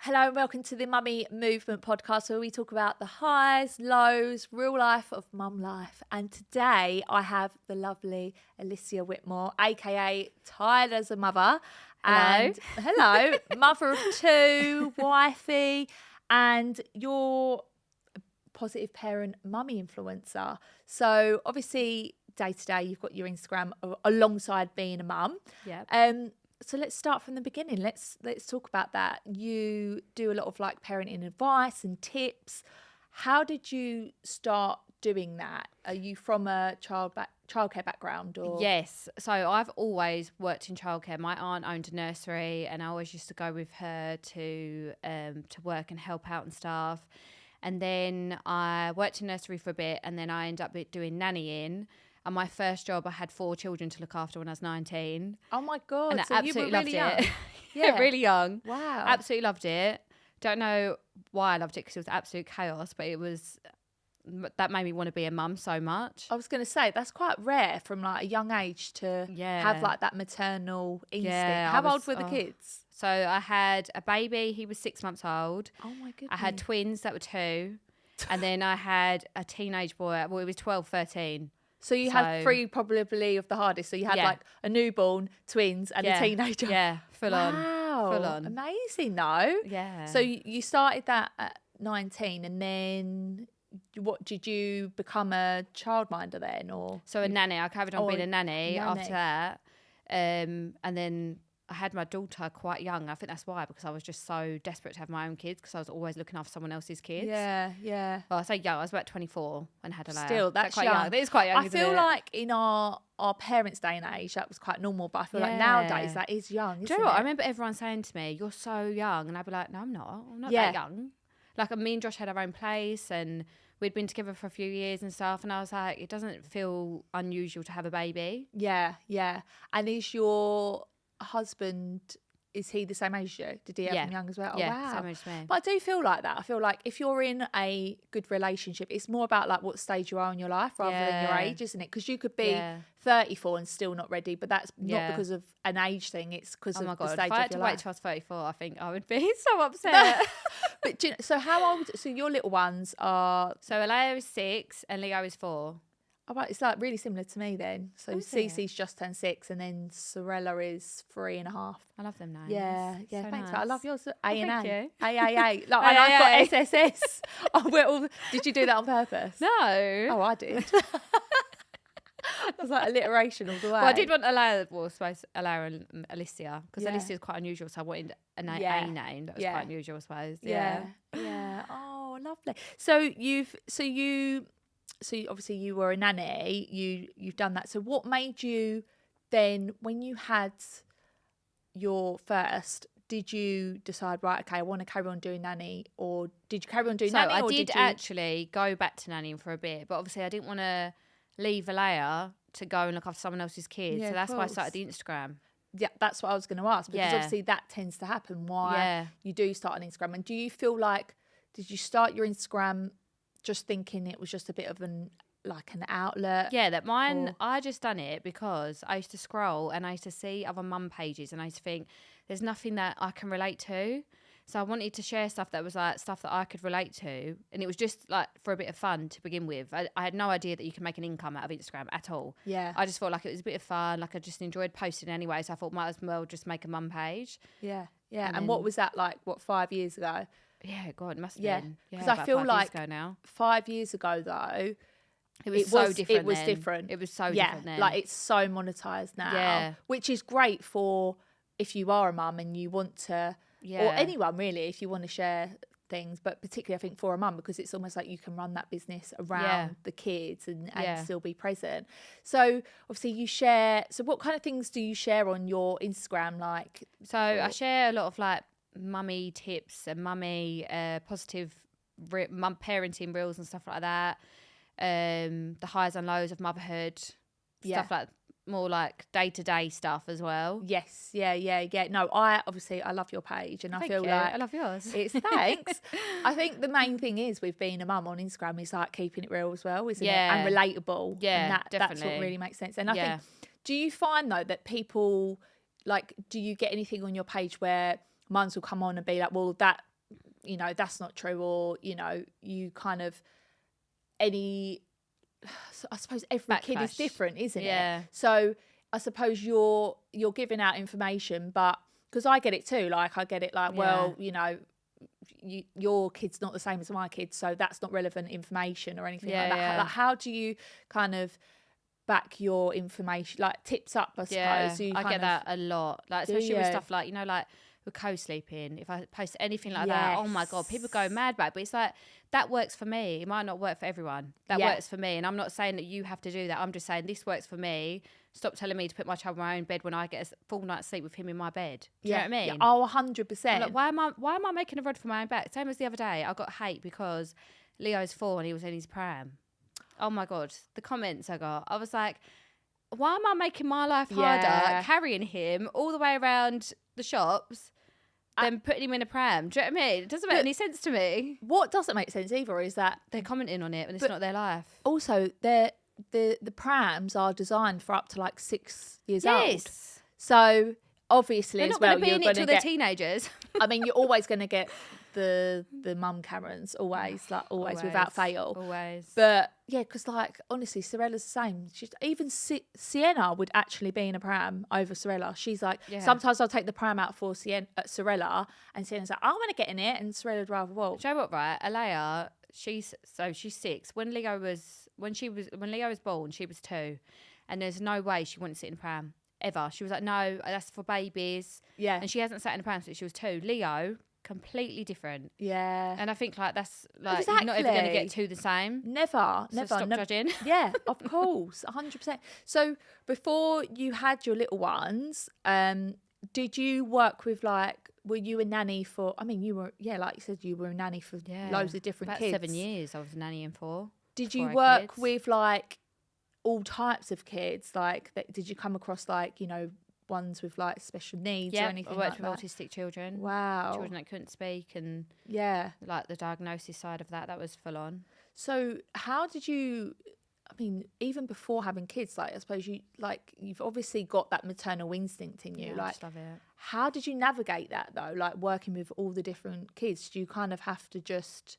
Hello and welcome to the Mummy Movement podcast where we talk about the highs, lows, real life of mum life. And today I have the lovely Alicia Whitmore, aka Tyler's a mother. Hello. And hello, mother of two, wifey, and you're a positive parent mummy influencer. So obviously day to day you've got your Instagram alongside being a mum. Yeah. So let's start from the beginning. Let's talk about that. You do a lot of like parenting advice and tips. How did you start doing that? Are you from a childcare background or? Yes. So I've always worked in childcare. My aunt owned a nursery, and I always used to go with her to work and help out and stuff. And then I worked in nursery for a bit, and then I ended up doing nannying. And my first job, I had 4 children to look after when I was 19. Oh my God. And I so absolutely you were really loved young. it. Yeah, really young. Wow. Absolutely loved it. Don't know why I loved it, because it was absolute chaos, but that made me want to be a mum so much. I was going to say, that's quite rare from like a young age to have like that maternal instinct. Yeah, How old were the kids? So I had a baby, he was 6 months old. Oh my goodness. I had twins that were 2. And then I had a teenage boy, well, he was 12, 13. So you had 3 probably of the hardest. So you had like a newborn, twins, and a teenager. Yeah, full on. Amazing though. Yeah. So you started that at 19, and then what, did you become a childminder then, or? So a nanny. I carried on being a nanny after that. And then I had my daughter quite young. I think that's why, because I was just so desperate to have my own kids, because I was always looking after someone else's kids. Yeah. Well, I say young. I was about 24 and had a Leia. Still, that's quite young. That is quite young. I feel like in our parents' day and age, that was quite normal. But I feel like nowadays that is young. Isn't Do you know what? it? I remember everyone saying to me, "You're so young," and I'd be like, "No, I'm not. I'm not that young." Like me and Josh had our own place, and we'd been together for a few years and stuff. And I was like, it doesn't feel unusual to have a baby. Yeah. And is your husband? Is he the same age as you? Did he have him young as well? Yeah, oh, wow. same age as me. But I do feel like that. I feel like if you're in a good relationship, it's more about like what stage you are in your life rather than your age, isn't it? Because you could be 34 and still not ready, but that's not because of an age thing. It's because of the stage of your life. If I had to wait till I was 34, I think I would be so upset. But do you know, so how old? So your little ones are. So Alea is 6 and Leo is 4. Oh, right, it's like really similar to me then. So Cece's just turned 6, and then Sorella is 3.5. I love them names. Yeah, so thanks. Nice. I love yours. A and A. You. A. Like, and I've got SSS. Did you do that on purpose? No. Oh, I did. It was like alliteration all the way. Well, I did want Alea, Alea and Alicia, because Alicia is quite unusual, so I wanted a name that was quite unusual, I suppose. Yeah. Oh, lovely. So obviously you were a nanny. You've done that. So what made you then, when you had your first, did you decide, right, okay, I want to carry on doing nanny, or did you carry on doing nanny? I did actually go back to nannying for a bit, but obviously I didn't want to leave Alea to go and look after someone else's kids. So that's why I started the Instagram. Yeah, that's what I was going to ask, because obviously that tends to happen. Why you do start an Instagram. And do you feel like, did you start your Instagram just thinking it was just a bit of an outlet? Yeah, that mine, I just done it because I used to scroll and I used to see other mum pages, and I used to think there's nothing that I can relate to. So I wanted to share stuff that was like stuff that I could relate to. And it was just like for a bit of fun to begin with. I had no idea that you can make an income out of Instagram at all. Yeah. I just felt like it was a bit of fun. Like I just enjoyed posting anyway. So I thought might as well just make a mum page. Yeah. And what was that like, 5 years ago? Yeah, God, it must have been. Because I feel like 5 years ago though, it was so different. It was different. It was so different then. Like it's so monetized now, which is great for if you are a mum and you want to, or anyone really, if you want to share things, but particularly I think for a mum, because it's almost like you can run that business around the kids and still be present. So obviously you share. So what kind of things do you share on your Instagram? Like, so I share a lot of like mummy tips and mummy positive mum parenting reels and stuff like that. The highs and lows of motherhood, stuff like more like day-to-day stuff as well. Yes, yeah. No, I love your page, and I feel like I love yours. It's thanks. I think the main thing is with being a mum on Instagram is like keeping it real as well, isn't it? And relatable. Yeah, and that's what really makes sense. And I think, do you find though that people, like, do you get anything on your page where mums will come on and be like, well, that you know, that's not true, or, you know, you kind of I suppose every kid is different, isn't it? So I suppose you're giving out information, but because I get it too, like I get it like, well, you know, your kid's not the same as my kid, so that's not relevant information or anything like that. Like, how do you kind of back your information, like tips up, I suppose? I get that a lot, like especially with stuff like, you know, like with co-sleeping, if I post anything like that, oh my god, people go mad about it. But it's like, that works for me, it might not work for everyone. That works for me, and I'm not saying that you have to do that. I'm just saying this works for me. Stop telling me to put my child in my own bed when I get a full night's sleep with him in my bed. Do you know what I mean? Oh, 100%. Like, why am I making a rod for my own back? Same as the other day, I got hate because Leo's 4 and he was in his pram. Oh my god, the comments I got. I was like, why am I making my life harder carrying him all the way around the shops than putting him in a pram? Do you know what I mean? It doesn't make any sense to me. What doesn't make sense either is that they're commenting on it when it's not their life. Also, the prams are designed for up to like 6 years old. So obviously, they're as not well, going to be in it till they're teenagers. I mean, you're always going to get the mum Karens, always without fail. Always. But yeah, because like honestly, Sorella's the same. Even Sienna would actually be in a pram over Sorella. She's like, sometimes I'll take the pram out for Sorella, and Sienna's like, I want to get in it, and Sorella'd rather walk. Do you know what? Right, Alea, she's 6. When Leo was born, she was 2, and there's no way she wouldn't sit in a pram ever. She was like, no, that's for babies. Yeah, and she hasn't sat in a pram since she was 2. Leo, completely different. Yeah, and I think like that's like you're not ever going to get 2 the same. Never. Stop judging. Yeah, of course, 100%. So before you had your little ones, did you work with like? Were you a nanny for? I mean, you were. Yeah, like you said, you were a nanny for loads of different kids. 7 years, I was nannying for. Did you work with like all types of kids? Like, did you come across like, you know, ones with like special needs or anything like that? I worked with autistic children. Wow. Children that couldn't speak, and like the diagnosis side of that was full on. So how did you, I mean, even before having kids, like I suppose you've obviously got that maternal instinct in you. Yeah, like, I just love it. How did you navigate that though? Like working with all the different kids, do you kind of have to just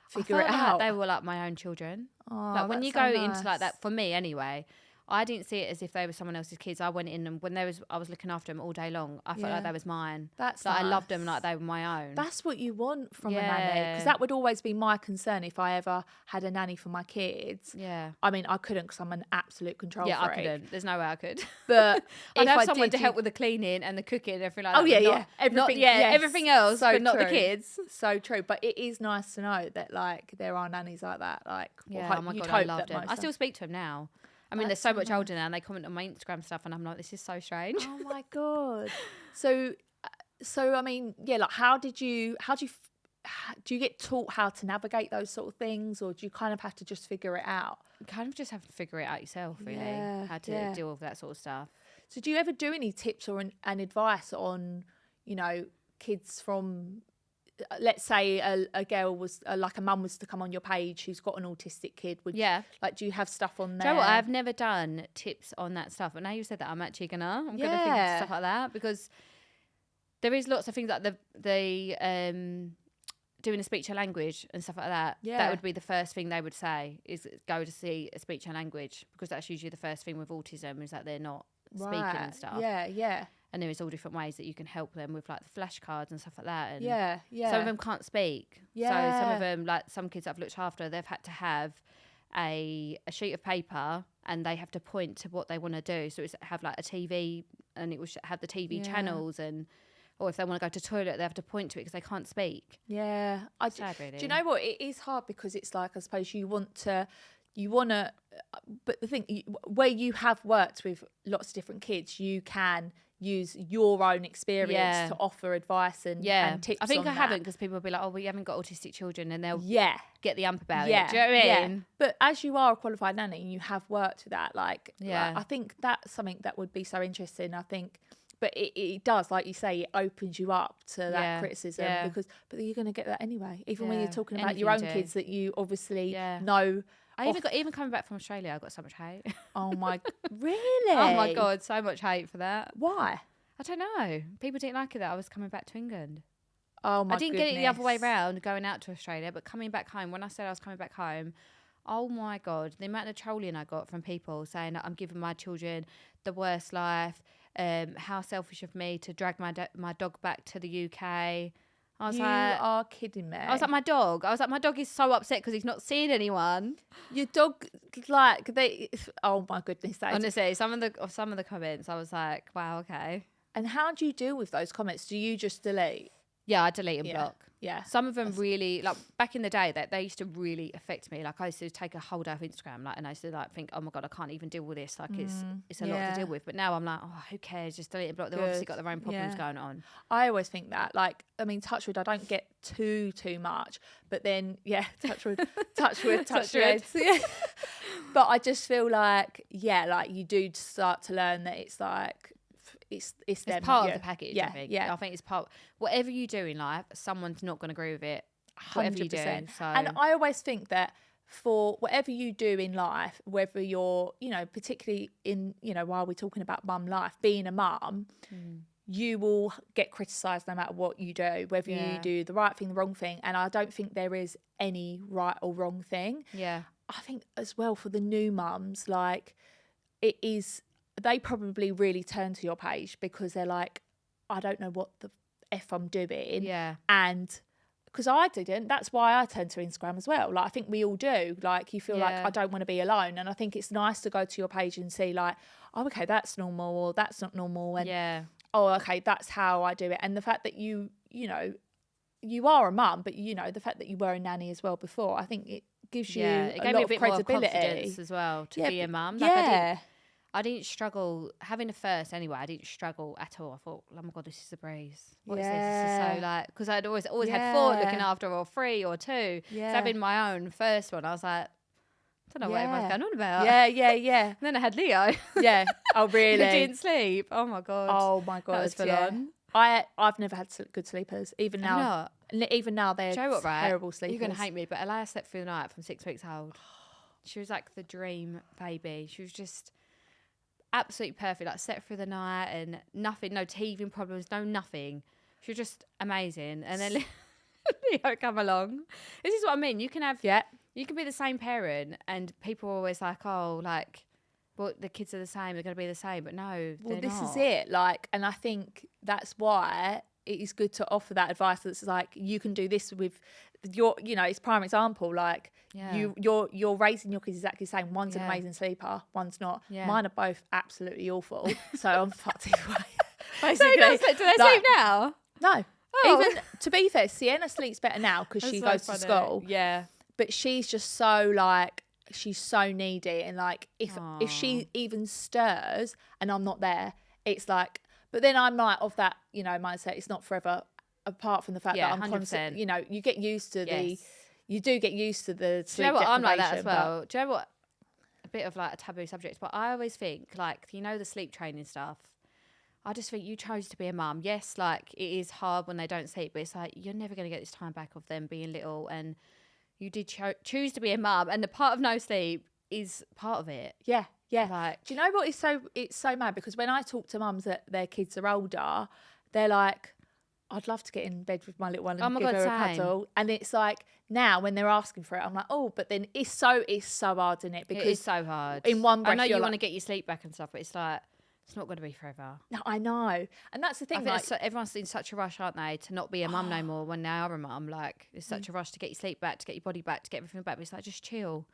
figure it out? They were like my own children. Oh, like when you go into like that, for me anyway, I didn't see it as if they were someone else's kids. I went in, and when I was looking after them all day long, I felt like they was mine. That's like nice. I loved them like they were my own. That's what you want from a nanny, because that would always be my concern if I ever had a nanny for my kids. Yeah, I mean, I couldn't because I'm an absolute control freak. I couldn't. There's no way I could. But I'd have someone to help with the cleaning and the cooking and everything like that. Oh yeah, everything. Everything else, so but not true. the kids. So true. But it is nice to know that like there are nannies like that. Like, oh my god, I loved them. I still speak to them now. I mean, they're so much older now, and they comment on my Instagram stuff, and I'm like, this is so strange. Oh my god. So I mean, yeah, like do you get taught how to navigate those sort of things, or do you kind of have to just figure it out? You kind of just have to figure it out yourself, really, how to deal with that sort of stuff. So do you ever do any tips or an advice on, you know, kids from, let's say a girl was like a mum was to come on your page who's got an autistic kid, like, do you have stuff on there? Do you know what? I've never done tips on that stuff, but now you said that, I'm actually gonna think of stuff like that, because there is lots of things like the doing a speech and language and stuff like that. That would be the first thing they would say, is go to see a speech and language, because that's usually the first thing with autism, is that they're not speaking and stuff. And there is all different ways that you can help them with like the flashcards and stuff like that. And some of them can't speak. So some of them, like some kids I've looked after, they've had to have a sheet of paper, and they have to point to what they want to do. So it's have like a TV, and it will have the TV channels, and or if they want to go to the toilet, they have to point to it because they can't speak. Yeah. Sad, really. Do you know what? It is hard because it's like, I suppose you want to, but the thing, where you have worked with lots of different kids, you can use your own experience to offer advice and tips. I think on I that. haven't, because people will be like, oh, well, you haven't got autistic children, and they'll get the ump about it. Do you know what I mean? But as you are a qualified nanny and you have worked with that, like, I think that's something that would be so interesting. I think, but it does, like you say, it opens you up to that criticism, but you're going to get that anyway, even when you're talking about your own kids that you obviously know. Even coming back from Australia, I got so much hate. Oh my, really? Oh my God, so much hate for that. Why? I don't know. People didn't like it that I was coming back to England. Oh my I didn't get it the other way round going out to Australia, but coming back home, when I said I was coming back home, oh my God, the amount of trolling I got from people saying that I'm giving my children the worst life, how selfish of me to drag my dog back to the UK. I was you like, are kidding me. I was like, my dog is so upset because he's not seeing anyone. Your dog, like, oh my goodness. Honestly, some of the comments, I was like, wow, okay. And how do you deal with those comments? Do you just delete? Yeah, I delete and block. Yeah. Some of them really, like back in the day, that they used to really affect me. Like I used to take a whole day off Instagram, like, and I used to like think, oh my God, I can't even deal with this. Like it's a lot to deal with. But now I'm like, oh, who cares? Just delete and block. They've obviously got their own problems going on. I always think that. Like, I mean, touch wood, I don't get too much, but then touch wood. But I just feel like, like you do start to learn that it's like. It's part of the package. I think. I think it's part. Whatever you do in life, someone's not going to agree with it. 100%. Whatever you do. So. And I always think that for whatever you do in life, whether you're, particularly in, while we're talking about mum life, being a mum, you will get criticised no matter what you do, whether you do the right thing, the wrong thing. And I don't think there is any right or wrong thing. Yeah. I think as well for the new mums, like it is. They probably really turn to your page because they're like, I don't know what the F I'm doing. Yeah. And because I didn't, that's why I turned to Instagram as well. Like, I think we all do. Like, you feel like, I don't want to be alone. And I think it's nice to go to your page and see like, oh, okay, that's normal or that's not normal. And, oh, okay, that's how I do it. And the fact that you are a mum, but, the fact that you were a nanny as well before, I think it gives you it gave a lot me a of bit credibility. More confidence as well to be a mum. Like, I didn't struggle having a first anyway. I didn't struggle at all. I thought, oh my God, this is a breeze. What is this? This is so like, because I'd always had 4 looking after, or 3 or 2. So having my own first one, I was like, I don't know what everyone's going on about. Yeah. And then I had Leo. Yeah. Oh, really? He didn't sleep. Oh my God. Oh my God. That was full on. I've never had good sleepers. Even now. Even now, they're terrible sleepers. You're going to hate me, but Alaya slept through the night from 6 weeks old. She was like the dream baby. She was just absolutely perfect, like slept through the night and nothing, no teething problems, no nothing. She was just amazing. And then Leo come along. This is what I mean. You can have, you can be the same parent, and people are always like, oh, like, well, the kids are the same, they're going to be the same, but no, well, this is it. Like, and I think that's why it is good to offer that advice. That's like, you can do this with your, it's prime example. Like, you're raising your kids exactly the same. One's an amazing sleeper, one's not. Mine are both absolutely awful, so I'm fucked either way. Basically, do they sleep now? No. Oh. Even to be fair, Sienna sleeps better now because she goes to school. Yeah, but she's just so like, she's so needy, and like if she even stirs and I'm not there, it's like. But then I'm like of that mindset. It's not forever. Apart from the fact that I'm constant, you get used to you do get used to the sleep. Do you know what? I'm like that as well. But, do you know what? A bit of like a taboo subject, but I always think like, the sleep training stuff. I just think you chose to be a mum. Yes, like it is hard when they don't sleep, but it's like you're never going to get this time back of them being little, and you did choose to be a mum, and the part of no sleep is part of it. Yeah. Like, do you know what? It's so mad because when I talk to mums that their kids are older, they're like, I'd love to get in bed with my little one and give her a cuddle. And it's like now when they're asking for it, I'm like, oh, but then it's so hard, isn't it? Because it is so hard. In one breath, I know you want to get your sleep back and stuff, but it's like, it's not going to be forever. No, I know. And that's the thing. I think everyone's in such a rush, aren't they, to not be a mum no more when they are a mum. Like, it's such a rush to get your sleep back, to get your body back, to get everything back. But it's like, just chill.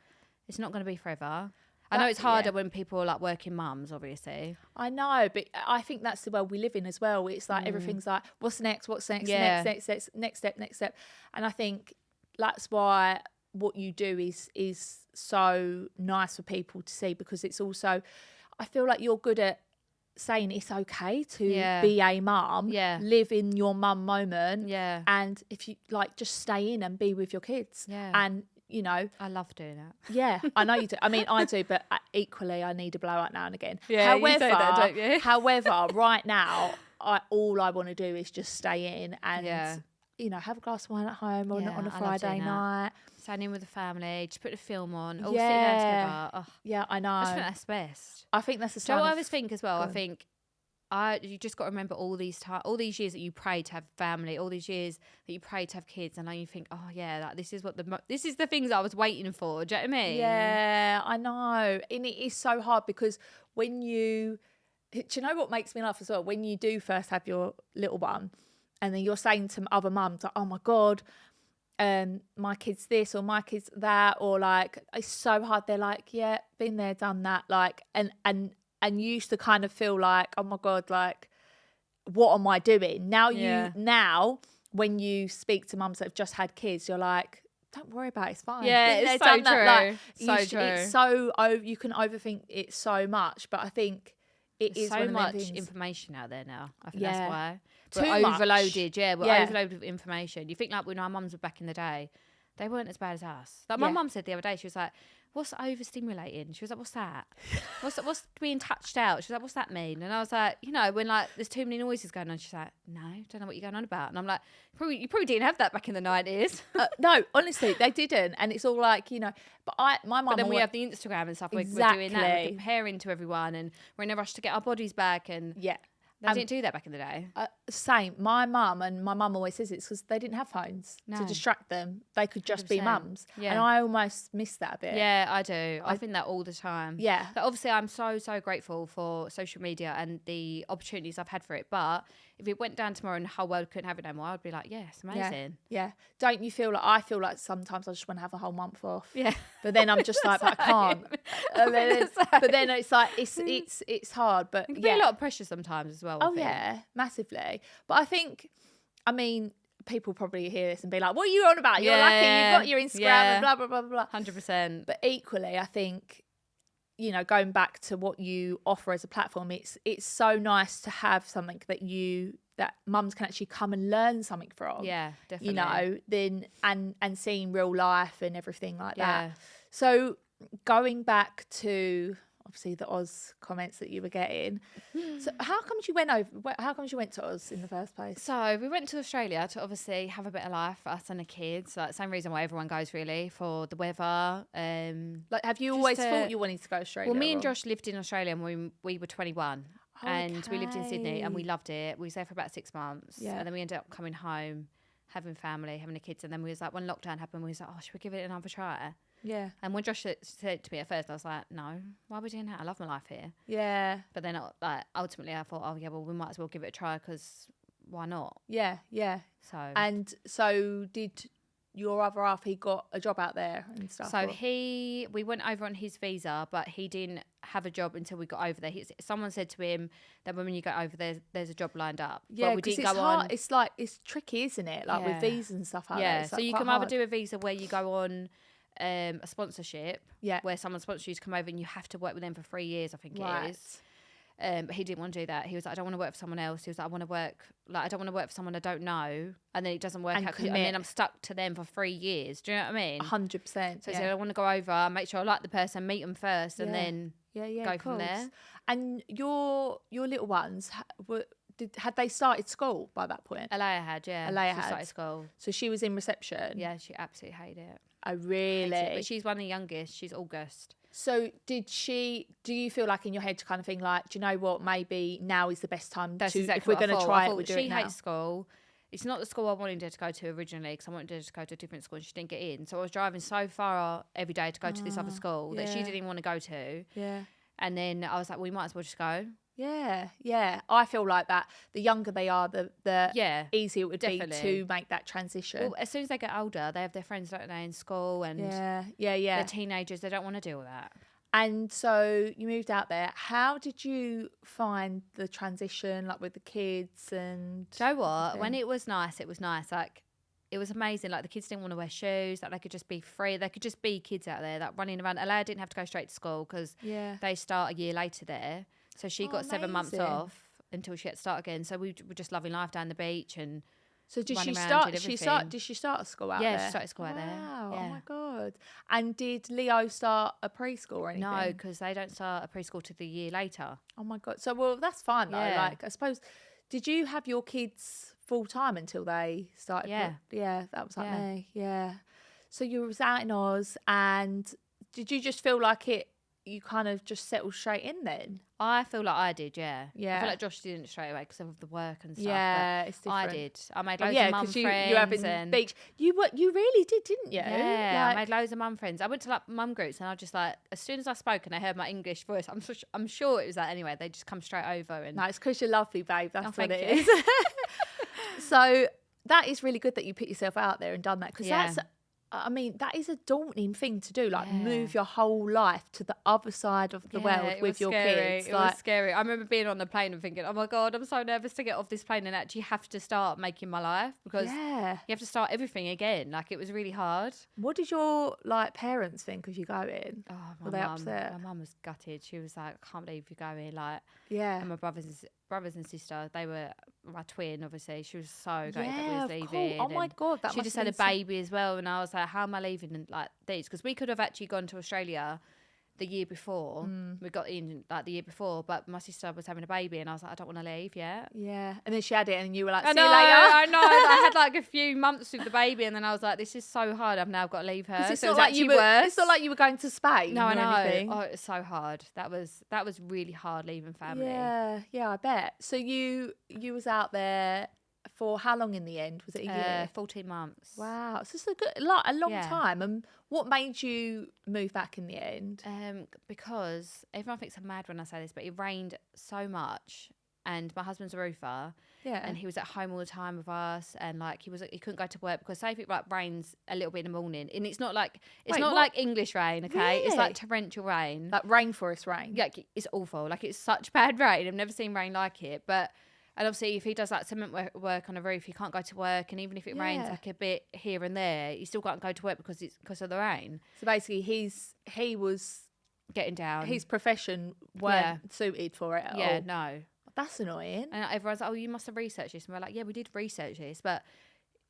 It's not going to be forever. I know it's harder when people are like working mums, obviously. I know, but I think that's the world we live in as well. It's like everything's like, what's next? Next step. And I think that's why what you do is so nice for people to see, because it's also, I feel like you're good at saying it's okay to be a mum, live in your mum moment, and if you like, just stay in and be with your kids, and I love doing that. Yeah, I know you do. I mean, I do, but equally, I need a blowout now and again. Yeah, however, you say that, don't you? However, right now, all I want to do is just stay in and have a glass of wine at home on a Friday night. Stand in with the family, just put the film on, all sit down together. Oh, yeah, I know. I just think that's best. I think that's the sign. Do you know what I always think as well? I think you just got to remember all these years that you prayed to have family, all these years that you prayed to have kids, and now you think, oh yeah, like this is the things I was waiting for. Do you know what I mean? Yeah, I know, and it is so hard because when do you know what makes me laugh as well? When you do first have your little one, and then you're saying to other mums, like, oh my God, my kid's this or my kid's that, or like, it's so hard. They're like, yeah, been there, done that. Like, and you used to kind of feel like, oh my God, like, what am I doing? Now when you speak to mums that have just had kids, you're like, don't worry about it, it's fine. Yeah, it's so true. It's so, you can overthink it so much, but I think there's so much information out there now. I think that's why. We're overloaded. Yeah, we're overloaded with information. You think like when our mums were back in the day, they weren't as bad as us. Like my mum said the other day, she was like, what's overstimulating? She was like, what's that? What's being touched out? She was like, what's that mean? And I was like, you know, when like there's too many noises going on. She's like, no, don't know what you're going on about. And I'm like, you probably didn't have that back in the 90s. No, honestly, they didn't. And it's all like, you know, my mum. But then we have the Instagram and stuff. Exactly. We're doing that. We're comparing to everyone, and we're in a rush to get our bodies back. And they didn't do that back in the day. Same. My mum always says it's because they didn't have phones to distract them. They could just 100%. Be mums. Yeah. And I almost miss that a bit. Yeah, I do. I think that all the time. Yeah. But obviously, I'm so grateful for social media and the opportunities I've had for it. But if it went down tomorrow and the whole world couldn't have it no more, I'd be like, yeah, it's amazing. Yeah. Don't you feel like, I feel like sometimes I just want to have a whole month off. Yeah. But then I'm just like, but I can't. But then it's like, it's hard. But it can be a lot of pressure sometimes as well. Oh yeah, massively. But I think, I mean, people probably hear this and be like, what are you on about? You're lucky, you've got your Instagram and blah, blah, blah, blah. 100%. But equally, I think, you know, going back to what you offer as a platform, it's so nice to have something that mums can actually come and learn something from. Yeah, definitely. You know, then and seeing real life and everything like that. So going back to obviously the Oz comments that you were getting. So how come you went to Oz in the first place? So we went to Australia to obviously have a better life for us and the kids. Like, same reason why everyone goes, really, for the weather. Like, have you always thought you wanted to go to Australia? Well, me and Josh lived in Australia when we were 21. Okay. And we lived in Sydney and we loved it. We was there for about 6 months. Yeah. And then we ended up coming home, having family, having the kids. And then we was like, when lockdown happened, we was like, oh, should we give it another try? Yeah. And when Josh said to me at first, I was like, no, why are we doing that? I love my life here. Yeah. But then ultimately I thought, oh yeah, well, we might as well give it a try because why not? Yeah. So did your other half, he got a job out there and stuff? So we went over on his visa, but he didn't have a job until we got over there. Someone said to him that when you go over there, there's a job lined up. Yeah, because it's hard. It's like, it's tricky, isn't it? Like with visas and stuff like that. Yeah, so you can either do a visa where you go on a sponsorship, where someone sponsors you to come over and you have to work with them for 3 years, I think it is. But he didn't want to do that. He was like, I don't want to work for someone else. He was like, I don't want to work for someone I don't know, and then it doesn't work out, and then I'm stuck to them for 3 years. Do you know what I mean? 100%. So he said, I want to go over, make sure I like the person, meet them first, and then go from there. And your little ones, had they started school by that point? Alaya had, yeah. She started school. So she was in reception? Yeah, she absolutely hated it. Oh, really? But she's one of the youngest. She's August. So do you feel like in your head to kind of think like, do you know what, maybe now is the best time if we're going to try it, we'll do it now? She hates school. It's not the school I wanted her to go to originally, because I wanted her to go to a different school and she didn't get in. So I was driving so far every day to go to this other school that she didn't even want to go to. Yeah. And then I was like, we might as well just go. Yeah. I feel like that. The younger they are, the easier it would be to make that transition. Well, as soon as they get older, they have their friends, don't they, in school, and they're teenagers. They don't want to deal with that. And so you moved out there. How did you find the transition, like with the kids? And do you know what? When it was nice, Like, it was amazing. Like, the kids didn't want to wear shoes. Like, they could just be free. They could just be kids out there, like running around. Alea didn't have to go straight to school because they start a year later there. So she got 7 months off until she had to start again. So we were just loving life down the beach and. So did she start? Did she start a school out there? Yeah, she started school out there. Wow! Yeah. Oh my god! And did Leo start a preschool or anything? No, because they don't start a preschool till the year later. Oh my god! So that's fine though. Yeah. Like, I suppose, did you have your kids full time until they started? Yeah, that was like me. Yeah. So you was out in Oz, and did you just feel like it you kind of just settled straight in then? I feel like I did, yeah. Yeah. I feel like Josh didn't straight away because of the work and stuff. Yeah, but it's different. I did. I made loads of mum friends. You having beach. You really did, didn't you? Yeah, I made loads of mum friends. I went to like mum groups and I just like, as soon as I spoke and they heard my English voice, I'm sure it was that anyway. They just come straight over. And no, it's because you're lovely, babe. That's what it is. So that is really good that you put yourself out there and done that, because that is a daunting thing to do, like move your whole life to the other side of the world with your kids. It was scary. I remember being on the plane and thinking, oh my God, I'm so nervous to get off this plane and actually have to start making my life, because you have to start everything again. Like, it was really hard. What did your parents think of you going? Oh, were they upset? My mum was gutted. She was like, I can't believe you're going. Like, and my brothers and sister, they were my twin, obviously. She was so gutted that we was leaving. Oh my God, she just had a baby as well, and I was like, how am I leaving? And like these, because we could have actually gone to Australia the year before. We got in like the year before, but my sister was having a baby, and I was like, I don't want to leave yet. Yeah, and then she had it, and you were like, see you later. I know. I had like a few months with the baby, and then I was like, this is so hard. I've now got to leave her. It's not like worse. It's not like you were going to Spain. No, I know. Anything. Oh, it was so hard. That was really hard leaving family. Yeah, I bet. So you was out there for how long in the end? Was it a year? 14 months. Wow, so it's a long time. And what made you move back in the end? Because everyone thinks I'm mad when I say this, but it rained so much, and my husband's a roofer. Yeah. And he was at home all the time with us, and like he couldn't go to work because say if it like rains a little bit in the morning, and it's not like like English rain, okay? Really? It's like torrential rain. Like rainforest rain. Yeah, it's awful. Like, it's such bad rain. I've never seen rain like it. And obviously, if he does like cement work on a roof, he can't go to work. And even if it rains like a bit here and there, he still can't go to work because of the rain. So basically, he was getting down. His profession weren't suited for it at all. Yeah, no. That's annoying. And everyone's like, oh, you must have researched this. And we're like, yeah, we did research this. But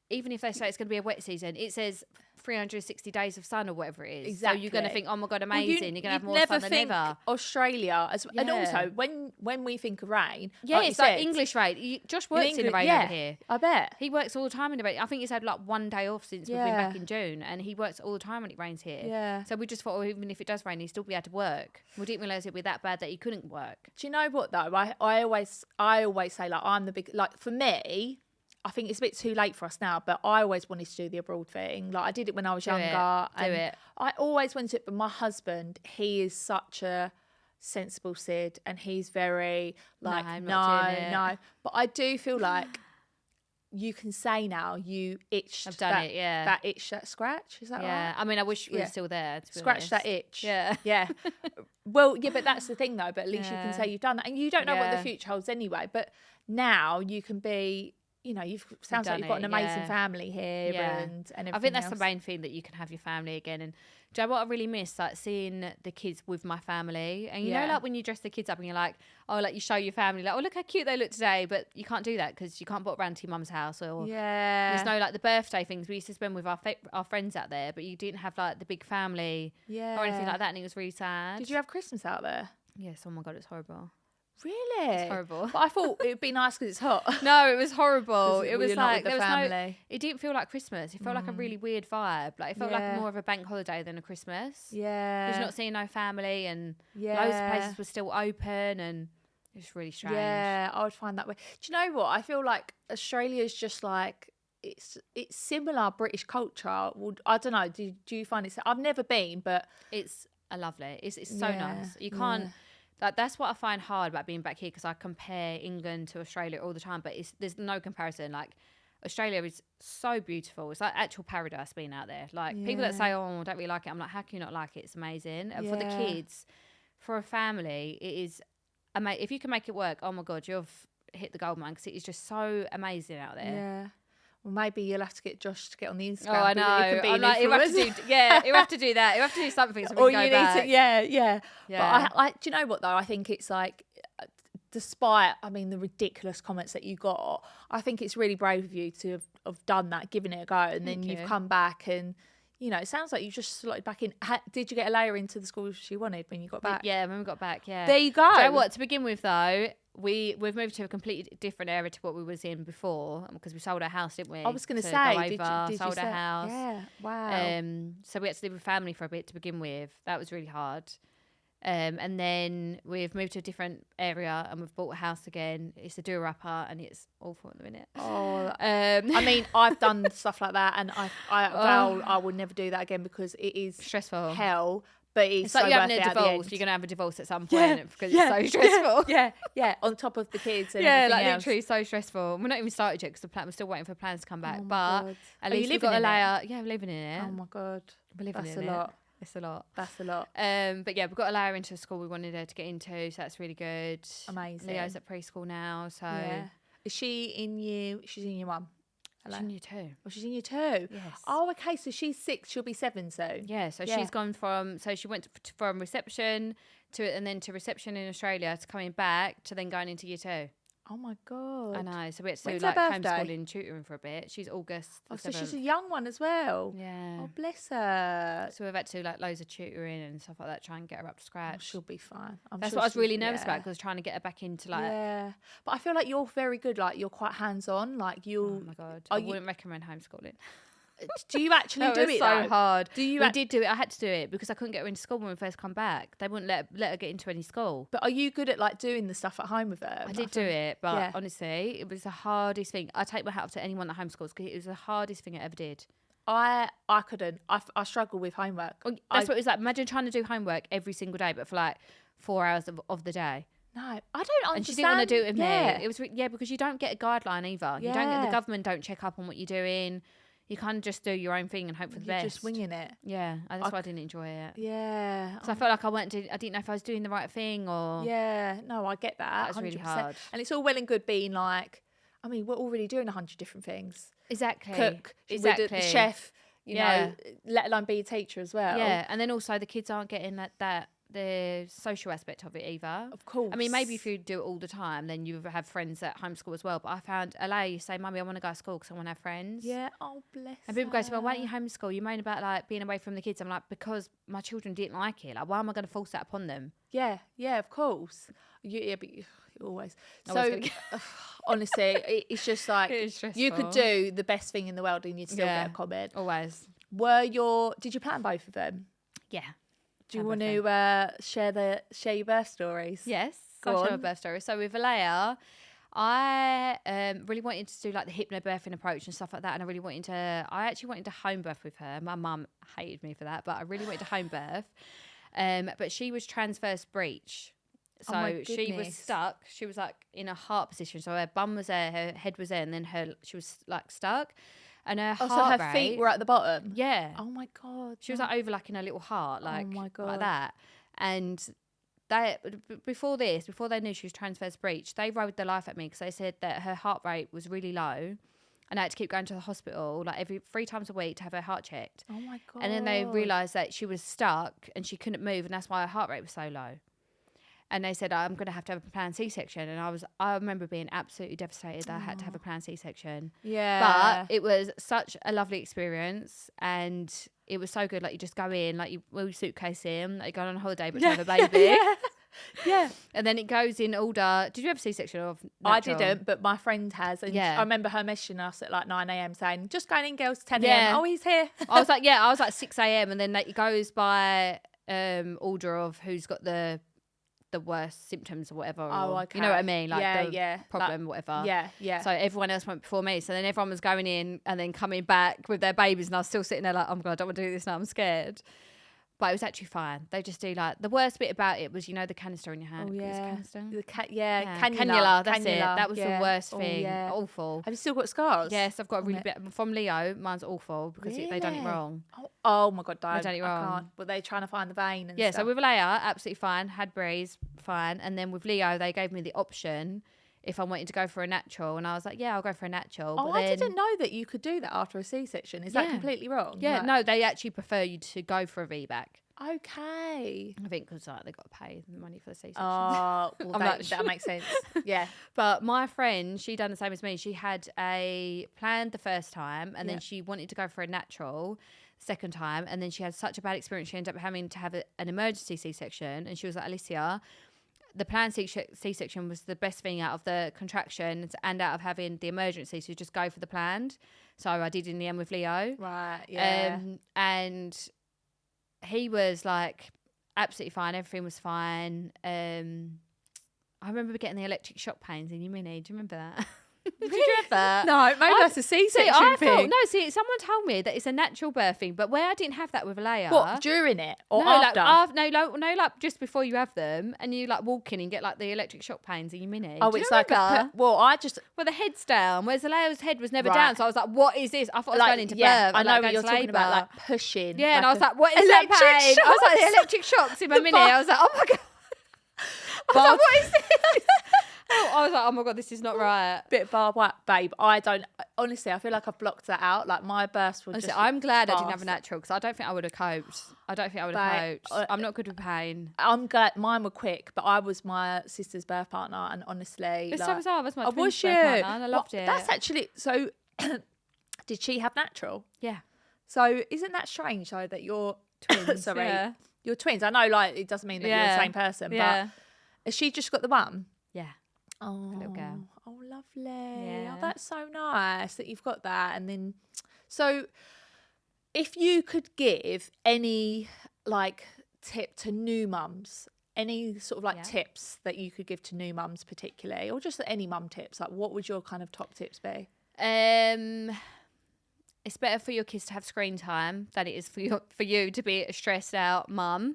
even if they say it's going to be a wet season, it says 360 days of sun or whatever it is. Exactly. So you're going to think, oh my God, amazing. You're going to have more sun than ever. Australia, and also when we think of rain, it's like English rain. Josh works in the rain over here. I bet. He works all the time in the rain. I think he's had like one day off since we've been back in June, and he works all the time when it rains here. Yeah. So we just thought, even if it does rain, he'd still be able to work. We didn't realise it'd be that bad that he couldn't work. Do you know what though? I always say, like, I'm the big, like, for me, I think it's a bit too late for us now, but I always wanted to do the abroad thing. Like, I did it when I was younger. I always wanted to, but my husband, he is such a sensible Sid, and he's very like, no. But I do feel like you can say now you itched. I've done it, yeah. That itch, that scratch, is that right? Yeah, I mean, I wish we were still there. To be Scratch honest. that itch. Yeah. Yeah. Well, yeah, but that's the thing though. But at least you can say you've done that, and you don't know what the future holds anyway. But now you can be. You know, sounds like you've got an amazing family here and everything I think that's else. the main thing, that you can have your family again. And do you know what I really miss? Like, seeing the kids with my family. And you know, like when you dress the kids up and you're like, oh, like you show your family, like, oh, look how cute they look today. But you can't do that because you can't put around to your mum's house. Or there's no like the birthday things we used to spend with our friends out there. But you didn't have like the big family or anything like that. And it was really sad. Did you have Christmas out there? Yes. Oh my God, it's horrible. Really? It's horrible. But I thought it would be nice because it's hot. No, it was horrible. It was like there was it didn't feel like Christmas. It felt like a really weird vibe. Like, it felt like more of a bank holiday than a Christmas. Yeah. Because you're not seeing no family, and loads of places were still open, and it was really strange. Yeah, I would find that way. Do you know what? I feel like Australia's just like, it's similar British culture. Well, I don't know. Do you find it? I've never been, but it's lovely. It's so nice. You can't. That's what I find hard about being back here, because I compare England to Australia all the time, but there's no comparison. Like, Australia is so beautiful. It's like actual paradise being out there. Like, people that say, oh, I don't really like it, I'm like, how can you not like it? It's amazing. And for the kids, for a family, it is amazing. If you can make it work, oh my God, you've hit the gold mine, because it is just so amazing out there. Yeah. Well, maybe you'll have to get Josh to get on the Instagram. Oh, I know. I'm like, he'll have to do that. He'll have to do something so we can go back. Yeah. But I do you know what though? I think it's like, despite, I mean, the ridiculous comments that you got, I think it's really brave of you to have done that, given it a go, and then you've come back and, you know, it sounds like you just slotted back in. Did you get a layer into the school she wanted when you got back? Yeah, when we got back, yeah. There you go. Do you know what? To begin with, though, we've moved to a completely different area to what we was in before, because we sold our house, didn't we? I was going to say, did you sold our house. Yeah, wow. So we had to live with family for a bit to begin with. That was really hard. And then we've moved to a different area and we've bought a house again. It's a do-a-rapper and it's awful at the minute. I mean, I've done stuff like that, and I will never do that again because it is stressful hell. But it's like so you're having worth a it at the divorce. end. You're going to have a divorce at some point because it's so stressful. Yeah. On top of the kids and like everything else. literally so stressful. We're not even started yet because we're still waiting for plans to come back. Oh but God. at least we've got a layer. Yeah, we're living in it. Oh my God. We're living That's in a it. lot. It's a lot. That's a lot. But yeah, we've got a layer into a school we wanted her to get into, so that's really good. Amazing. Leo's at preschool now, so is she in year? She's in year 1. She's in year 2. Oh, she's in year 2. Yes. Oh, okay. So she's 6. She'll be 7 soon. Yeah. So she's gone from. So she went from reception to reception in Australia to coming back to then going into year 2. Oh my God. I know. So we had to do When's like her birthday? homeschooling and tutoring for a bit. She's August. Oh, so 7th. she's a young one as well. Yeah. Oh, bless her. So we've had to do like loads of tutoring and stuff like that, try and get her up to scratch. Oh, she'll be fine. That's what I was really nervous about, because trying to get her back into like. Yeah, but I feel like you're very good. Like you're quite hands-on. Like you. Oh my God. I wouldn't recommend homeschooling. Do you actually do it? So hard. We did do it. I had to do it because I couldn't get her into school when we first come back. They wouldn't let her get into any school. But are you good at like doing the stuff at home with her? I did do it, but honestly, it was the hardest thing. I take my hat off to anyone that homeschools because it was the hardest thing I ever did. I couldn't. I struggle with homework. Well, that's what it was like. Imagine trying to do homework every single day, but for like 4 hours of the day. No, I don't understand. And she didn't want to do it with me. It was because you don't get a guideline either. You don't get the government don't check up on what you're doing. You can't just do your own thing and hope for the best. You're just winging it. Yeah, that's why I didn't enjoy it. Yeah. So I felt like I didn't know if I was doing the right thing or. Yeah, no, I get that. That's 100%. really hard. And it's all well and good being like, I mean, we're already doing 100 different things. Exactly. Cook, exactly. The chef, you know, let alone be a teacher as well. Yeah, and then also the kids aren't getting the social aspect of it either. Of course. I mean, maybe if you do it all the time, then you have friends at homeschool as well. But I found you say, Mummy, I want to go to school because I want to have friends. Yeah. Oh, bless. And people go to me, well, why don't you homeschool? You moan about like being away from the kids. I'm like, because my children didn't like it. Like, why am I going to force that upon them? Yeah, of course. But always. Always so, honestly, it's just like you could do the best thing in the world and you'd still get a comment. Always. Did you plan both of them? Yeah. Do you want to share your birth stories? Yes, I'll share my birth story. So with Alea, I really wanted to do like the hypnobirthing approach and stuff like that, and I actually wanted to home birth with her. My mum hated me for that, but I really wanted to home birth. But she was transverse breech. So she was stuck. She was like in a heart position. So her bum was there, her head was there, and then she was like stuck. And her heart so her rate, feet were at the bottom? Yeah. Oh my God. She was like over like in her little heart, like, oh my God. like that. And before they knew she was transverse breech, they rode their life at me because they said that her heart rate was really low. And I had to keep going to the hospital like every 3 times a week to have her heart checked. Oh my God. And then they realised that she was stuck and she couldn't move, and that's why her heart rate was so low. And they said, I'm going to have a planned C-section. And I remember being absolutely devastated that I had to have a planned C-section. Yeah. But it was such a lovely experience. And it was so good. Like, you just go in, like, you will suitcase in, like, you go on holiday, but you have a baby. Yeah. And then it goes in order. Did you have a C-section or natural? I didn't, but my friend has. And I remember her messaging us at like 9 a.m. saying, just going in, girls, 10 a.m. Oh, he's here. I was like 6 a.m. And then it goes by order of who's got the worst symptoms or whatever. Okay. You know what I mean? Like like, problem, whatever. Yeah. So everyone else went before me. So then everyone was going in and then coming back with their babies, and I was still sitting there like, oh my God, I don't want to do this now. I'm scared. But it was actually fine. They just do like, the worst bit about it was, the canister in your hand. Oh, yeah. Canister? Cannula. That's it. That was the worst thing. Yeah. Awful. Have you still got scars? Yes, I've got a really bit. From Leo, mine's awful because they done it wrong. Oh my God, they done it wrong. I can't. Were they trying to find the vein and stuff? stuff? So with Leia, absolutely fine. Had breeze, fine. And then with Leo, they gave me the option if I wanted to go for a natural, and I was like, yeah, I'll go for a natural. Oh, I didn't know that you could do that after a C-section. Is that completely wrong? Yeah, no, they actually prefer you to go for a VBAC. Okay. I think because they got to pay the money for the C-section. Oh, well, that makes sense. Yeah. But my friend, she done the same as me. She had planned the first time, and then she wanted to go for a natural second time, and then she had such a bad experience. She ended up having to have an emergency C-section, and she was like, Alicia, the planned C-section was the best thing out of the contractions and out of having the emergency, so just go for the planned. So I did in the end with Leo. Right, yeah. And he was like absolutely fine. Everything was fine. I remember getting the electric shock pains in your mini. Do you remember that? Did you have that? No, maybe that's a C-section thing. Someone told me that it's a natural birth thing, but where I didn't have that with Alea. What, during it or after? Like just before you have them, and you like walk in and get like the electric shock pains in your mini. Oh, it's like well, the head's down, whereas Alea's head was never down. So I was like, what is this? I thought I was going into birth. I know what you're talking about, like pushing. Yeah, and I was like, what is that pain? I was like, the electric shocks in my mini. I was like, oh my God. I was like, what is this? I was like, oh my God, this is not right. Bit of barbed wire, babe. I feel like I've blocked that out. Like my births were just I'm glad I didn't have a natural, because I don't think I would have coped. I'm not good with pain. I'm glad mine were quick, but I was my sister's birth partner, and honestly, so was I. I was my twin's birth partner, and I loved it. That's actually, so did she have natural? Yeah. So isn't that strange though that you're twins? Sorry. Yeah. You're twins. I know, like, it doesn't mean that you're the same person, but has she just got the one? Yeah. Oh, little girl. Oh, lovely. Yeah. Oh, that's so nice that you've got that. And then, so if you could give any like tip to new mums, any sort of like tips that you could give to new mums particularly, or just any mum tips, like what would your kind of top tips be? It's better for your kids to have screen time than it is for you to be a stressed out mum.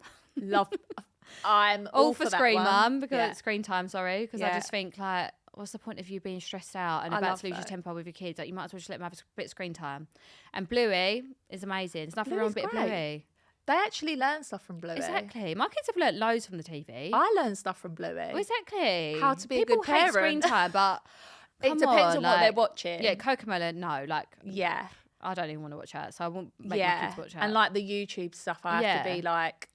I'm all for screen mum, because screen time, because I just think like, what's the point of you being stressed out and about to lose your temper with your kids? Like, you might as well just let them have a bit of screen time. And Bluey is amazing. There's nothing wrong with a bit of Bluey. They actually learn stuff from Bluey. Exactly. My kids have learnt loads from the TV. I learned stuff from Bluey. Well, exactly. How to be a good parent. People hate screen time, but it depends on what they're watching. Yeah, Cocomelon, no, like I don't even want to watch that, so I won't make my kids watch that. And like the YouTube stuff, I have to be like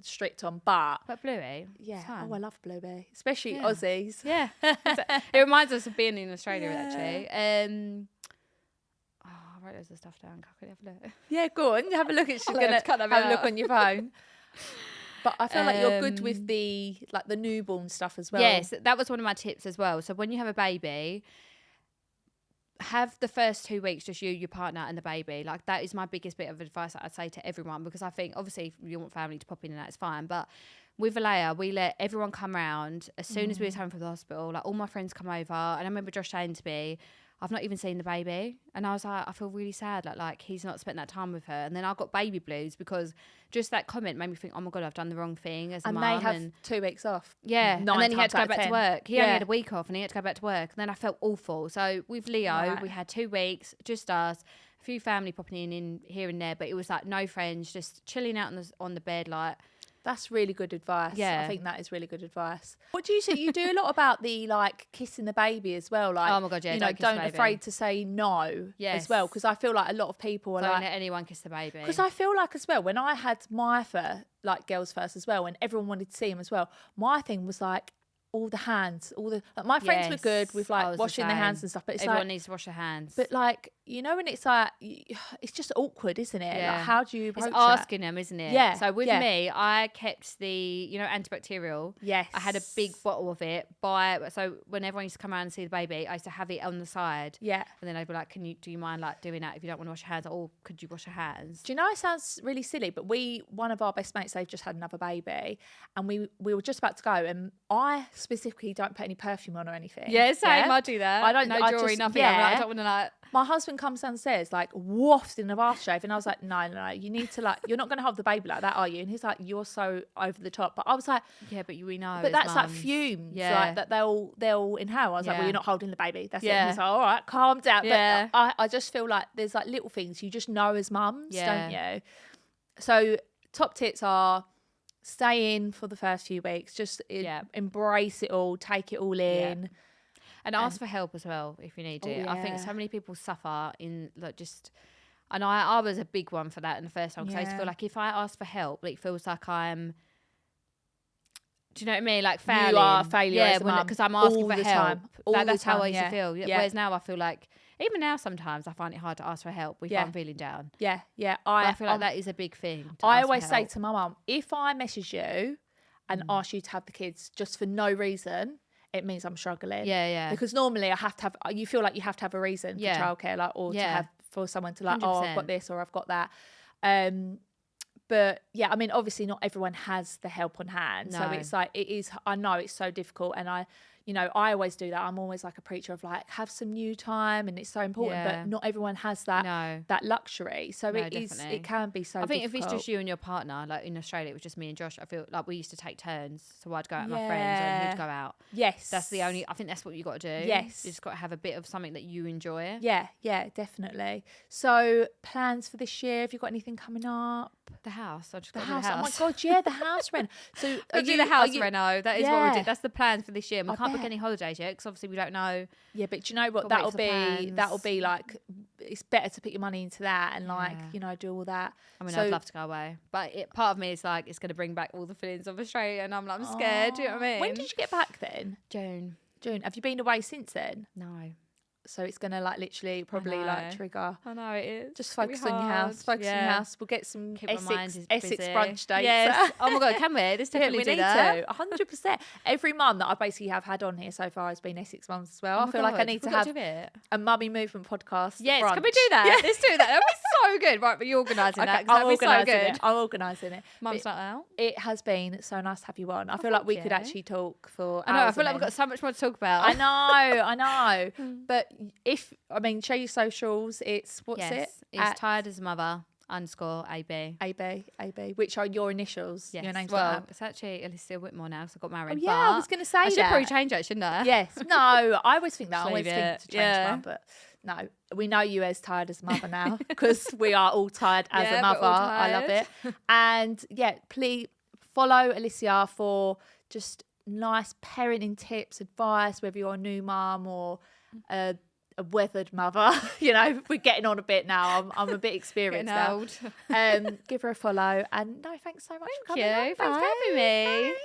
strict on. But Bluey, I love Bluey, especially Aussies. Yeah, it reminds us of being in Australia actually. I wrote loads of stuff down. Can I have a look? Yeah, go on. Have a look. She's gonna have a look on your phone. But I feel like you're good with the newborn stuff as well. Yes, that was one of my tips as well. So when you have a baby, have the first 2 weeks just you, your partner and the baby. Like, that is my biggest bit of advice that I'd say to everyone, because I think obviously if you want family to pop in and that's fine, but with Alea, we let everyone come round as soon as we was home from the hospital. Like, all my friends come over, and I remember Josh saying to me, I've not even seen the baby. And I was like, I feel really sad that like he's not spent that time with her. And then I got baby blues because just that comment made me think, oh my God, I've done the wrong thing as a mum. And they have 2 weeks off. Yeah. And then he had to go back to work. He only had a week off and he had to go back to work. And then I felt awful. So with Leo, we had 2 weeks, just us, a few family popping in here and there, but it was like no friends, just chilling out on the bed, like. That's really good advice. Yeah. I think that is really good advice. What do you say? You do a lot about the like kissing the baby as well. Like, oh my God, yeah. Don't afraid to say no as well. Because I feel like a lot of people are don't let anyone kiss the baby. Because I feel like as well, when I had my girls first as well, and everyone wanted to see him as well, my thing was like, all the hands, my friends were good with like washing their hands and stuff, but it's everyone needs to wash their hands. But like, when it's like, it's just awkward, isn't it? Yeah. Like, how do you approach It's asking them, isn't it? Yeah. So with me, I kept the, antibacterial. Yes. I had a big bottle of it. So when everyone used to come around and see the baby, I used to have it on the side. Yeah. And then I'd be like, do you mind like doing that if you don't want to wash your hands? Or could you wash your hands? Do you know, it sounds really silly, but one of our best mates, they've just had another baby, and we were just about to go, and I specifically don't put any perfume on or anything. Yeah, same. I do that. I don't. No jewelry, nothing. Yeah. I don't want to like. My husband comes downstairs like wafting a aftershave, and I was like, no, you need to like, you're not going to hold the baby like that, are you? And he's like, you're so over the top. But I was like, yeah, but we know. But that's like fumes, like that they'll inhale. I was like, well, you're not holding the baby. That's it. And he's like, all right, calm down. Yeah. But I just feel like there's like little things you just know as mums, don't you? So top tips are, stay in for the first few weeks. Just embrace it all, take it all in. Yeah. And ask for help as well if you need it. I think so many people suffer in like just, and I was a big one for that in the first time, because I used to feel like if I ask for help, it feels like I'm, do you know what I mean? Like failing. You are a failure because I'm asking for help. That's how I used to feel. Yeah. Whereas now I feel like, even now sometimes I find it hard to ask for help if I'm feeling down. Yeah. I feel like that is a big thing. I always say to my mum, if I message you and ask you to have the kids just for no reason, it means I'm struggling. Yeah. Because normally I have to have, you feel like you have to have a reason for childcare, like, or to have for someone to like, 100%. Oh, I've got this or I've got that. But yeah, I mean, obviously not everyone has the help on hand. No. So it's like, I know it's so difficult. And I always do that. I'm always like a preacher of like, have some new time, and it's so important, but not everyone has that luxury. So it can be so difficult. I think if it's just you and your partner, like in Australia, it was just me and Josh. I feel like we used to take turns. So I'd go out with my friends and he'd go out. Yes. I think that's what you got to do. Yes. You just got to have a bit of something that you enjoy. Yeah, definitely. So plans for this year, have you got anything coming up? The house. I just the got house. the house. Oh my God, yeah, the house rent. So do the house reno. That is what we did. That's the plans for this year. We can't book any holidays yet because obviously we don't know. Yeah, but do you know what? That'll be like, it's better to put your money into that and like, do all that. I mean, I'd love to go away, but part of me is like, it's going to bring back all the feelings of Australia, and I'm like, I'm scared. Do you know what I mean? When did you get back then? June. Have you been away since then? No. So it's going to like literally probably like trigger. I know it is. Just focus on your house. Focus on your house. We'll get some Essex brunch dates. Yes. Oh my God, can we? Let's definitely we do need that. to. 100%. Every mum that I basically have had on here so far has been Essex mums as well. I feel like I need to have a mummy movement podcast. Yes, brunch. can we do that? Yeah. Let's do that. That'd be so good. Right, but you're organising that. I'm organising it. I'm organising it. Mum's not out. It has been so nice to have you on. I feel like we could actually talk for hours. I know. I feel like we've got so much more to talk about. I know. But share your socials. It's It's Tired as a Mother _AB. AB, which are your initials. Yes. Your name's it's actually Alicia Whitmore now because I got married. Oh, yeah, I was going to say I should probably change it, shouldn't I? Yes. No, I always think that. I always think to change one, but no, we know you as Tired as a Mother now because we are all tired as a mother. I love it. And please follow Alicia for just nice parenting tips, advice, whether you're a new mum or a weathered mother. We're getting on a bit now. I'm a bit experienced now. Old. Give her a follow, and thanks so much for coming on. Thanks for having me. Bye.